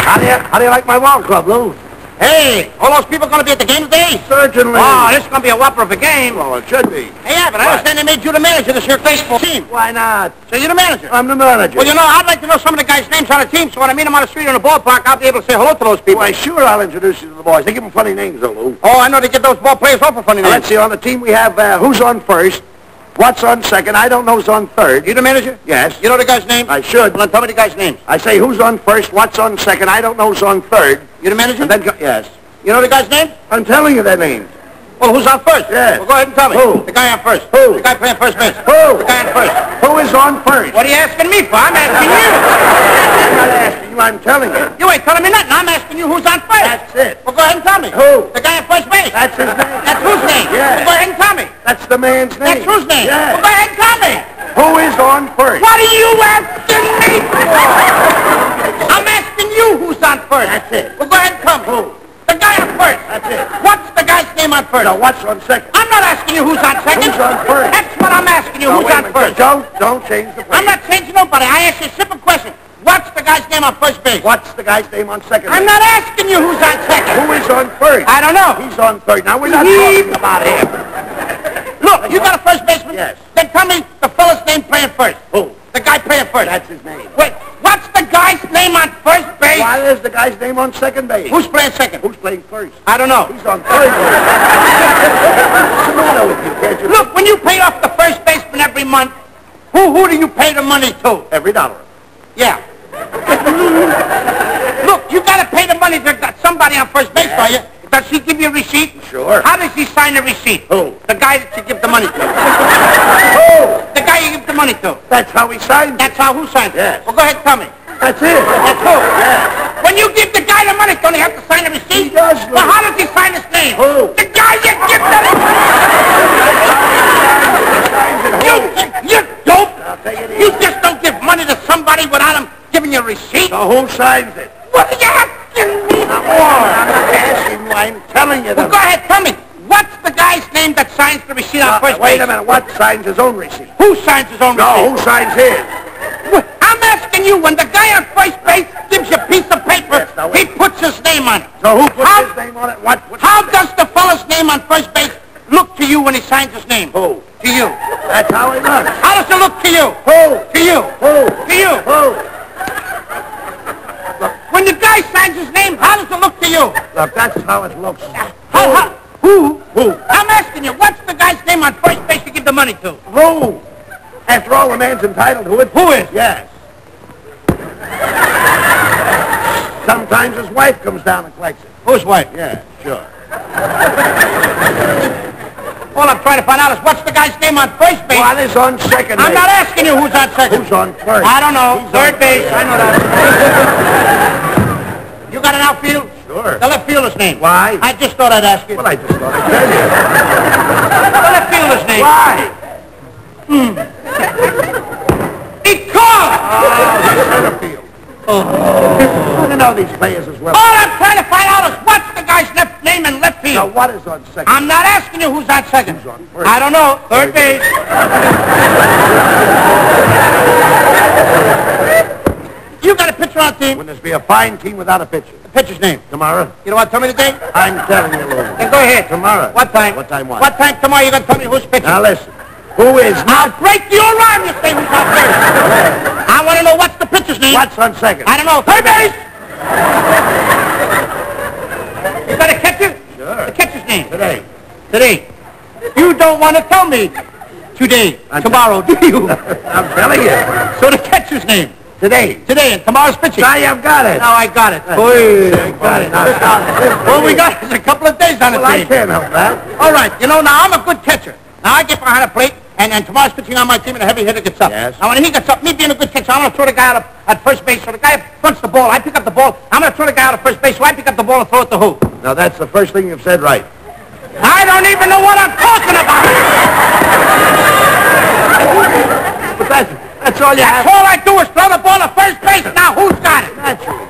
How do you like my ball club, Lou? Hey, all those people going to be at the game today? Certainly. Oh, this is going to be a whopper of a game. Well, it should be. Hey, yeah, but I understand they made you the manager of this here baseball team. Why not? So you're the manager? I'm the manager. Well, you know, I'd like to know some of the guys' names on the team, so when I meet them on the street or in the ballpark, I'll be able to say hello to those people. Why, sure, I'll introduce you to the boys. They give them funny names, though, Lou. Oh, I know they get those ball players off for funny names. Let's see, on the team we have who's on first, what's on second, I don't know who's on third. You the manager? Yes. You know the guy's name? I should. Well, then tell me the guy's names. I say who's on first, what's on second, I don't know who's on third. You the manager? And then, yes. You know the guy's name? I'm telling you their names. Well, who's on first? Yes. Well, go ahead and tell me. Who? The guy on first. Who? The guy playing first base. Who? The guy on first. Who is on first? What are you asking me for? I'm asking you. I'm not asking you, I'm telling you. You ain't telling me nothing. I'm asking you who's on first. That's it. Well, go ahead and tell me. Who? The guy on first base. That's his name. That's whose name? Yes. Well, go ahead and tell me. That's the man's name. That's whose name? Yes. Well, go ahead and tell me. Who is on first? What are you asking me for? I'm asking you who's on first. That's it. Well, go ahead and tell me. Who? The guy on first. That's it. What's the guy's name on first? No, what's on second? I'm not asking you who's on second. Who's on first? That's what I'm asking you. No, Who's wait a on minute. first? Don't change the place. I'm not changing nobody. I asked you a simple question. What's the guy's name on first base? What's the guy's name on second? I'm not asking you who's on second. Who is on first? I don't know. He's on third. Now, we're not talking about him. Look, you got a first baseman? Yes. Then tell me the fella's name playing first. Who? The guy playing first. That's his name. Wait, what's the guy's name on first base? Why, there's the guy's name on second base. Who's playing second? Who's playing first? I don't know. He's on third base. What's the matter with you? Can't you? Look, when you pay off the first baseman every month, who do you pay the money to? Every dollar. Yeah. Look, you got to pay the money to somebody on first base, don't you? Does he give you a receipt? Sure. How does he sign the receipt? Who? The guy that you give the money to. Who? The guy you give the money to. That's how he signed it. That's how who signs it? Yes. Well, go ahead and tell me. That's it. That's who? Yeah. When you give the guy the money, don't he have to sign a receipt? He does, Well, Lou. how does he sign his name? Who? The guy you give the... You dope! Now, take it You easy. just don't give money to somebody without him giving you a receipt? So who signs it? What are you asking me Now, for? I'm not asking you. I'm telling you. Well, go ahead, tell me. What's the guy's name that signs the receipt on first Wait base? a minute. What signs his own receipt? Who signs his own No, receipt? who signs his? I'm asking you, when the guy on first base gives you a piece of paper, Yes, now he wait. puts his name on it. So who puts How- his name on it? What? How does the fella's name on first base look to you when he signs his name? Who? To you. That's how he looks. How does it look to you? Who? To you. Who? To you. Who? When the guy signs his name, how does it look to you? Look, that's how it looks. Who? Who? I'm asking you, what's the guy's name on first base you give the money to? Who? After all, the man's entitled to it. Who is? Yes. Sometimes his wife comes down and collects it. Whose wife? Yeah, sure. All I'm trying to find out is what's the guy's name on first base? While he's on second base. I'm not asking you who's on second. Who's on first? I don't know. He's Third on base. I know that. You got an outfield? Sure. The left fielder's name. Why? I just thought I'd ask you. Well, I just thought I'd tell you. The left fielder's name. Why? He caught! Center field. You know these players as well. All I'm trying to find out is what's the guy's name in left Now, field. what is on second? I'm not asking you who's on second. Who's on first? I don't know. Third base. You got a pitcher on the team? Wouldn't this be a fine team without a pitcher? The pitcher's name. Tomorrow? You don't want to tell me the date? I'm telling you, Lou. Then go ahead. Tomorrow. What time? What time what? What time tomorrow you going to tell me who's pitching? Now, listen. Who is I'll break your arm you say who's on first. I want to know what's the pitcher's name. What's on second? I don't know. Third base! You got a catcher? Sure. The catcher's name. Today. Today. You don't want to tell me today, tomorrow, do you? I'm telling you. So the catcher's name. Today. Today and tomorrow's pitching. Now you've got it. Now I got it. Boy, I got it. All we got. got is a couple of days on the Well, I team. can't help that. All right, you know, now I'm a good catcher. Now I get behind a plate, and tomorrow's pitching on my team, and a heavy hitter gets up. Yes. Now when he gets up, me being a good catcher, I'm going to throw the guy out at first base. So the guy fronts the ball. I pick up the ball. I'm going to throw the guy out at first base, so I pick up the ball and throw it to who? Now, that's the first thing you've said right. I don't even know what I'm talking about. But that's all you That's have. all I do is throw the ball to first base. Now who's got it? Naturally.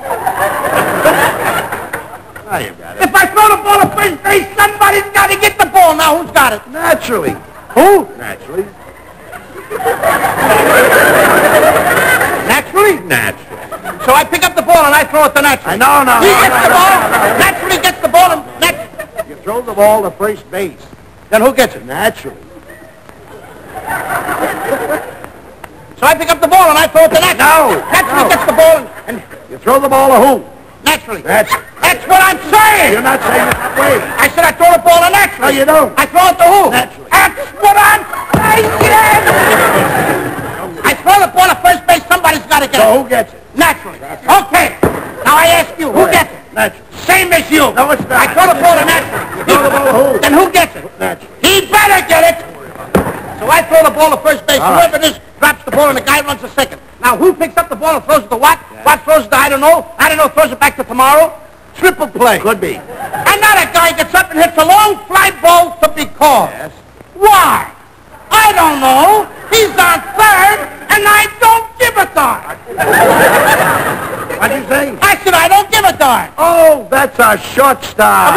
Now you've got it. If I throw the ball to first base, somebody's got to get the ball. Now who's got it? Naturally. Who? Naturally. Naturally? Naturally. So I pick up the ball and I throw it it to naturally. No. He gets the ball. Naturally gets the ball and You throw the ball to first base. then who gets it? Naturally. So I pick up the ball and I throw it to naturally. No. Naturally gets the ball and You throw the ball to who? naturally. That's it. That's what I'm saying. You're not saying it that way. I said I throw the ball to naturally. No, you don't. I throw it to who? Naturally. That's what I'm saying. I throw the ball to first base. Somebody's got to get So it. who gets it? Naturally. Okay. Now I ask you, who gets it? Naturally. Same as you. No, it's not. I throw the ball to naturally. You throw the ball to who? Then who gets it? Naturally. He better get it. So I throw the ball to first base. All Whoever it is drops the ball and the guy runs to second. Now who picks up the ball and throws it to what? What throws it to I don't know. I don't know, throws it back to tomorrow. Triple play. Could be. Another guy gets up and hits a long fly ball to be called. Yes. Why? I don't know. He's on third, and I don't give a darn. What'd you say? I said I don't give a darn. Oh, that's a shortstop.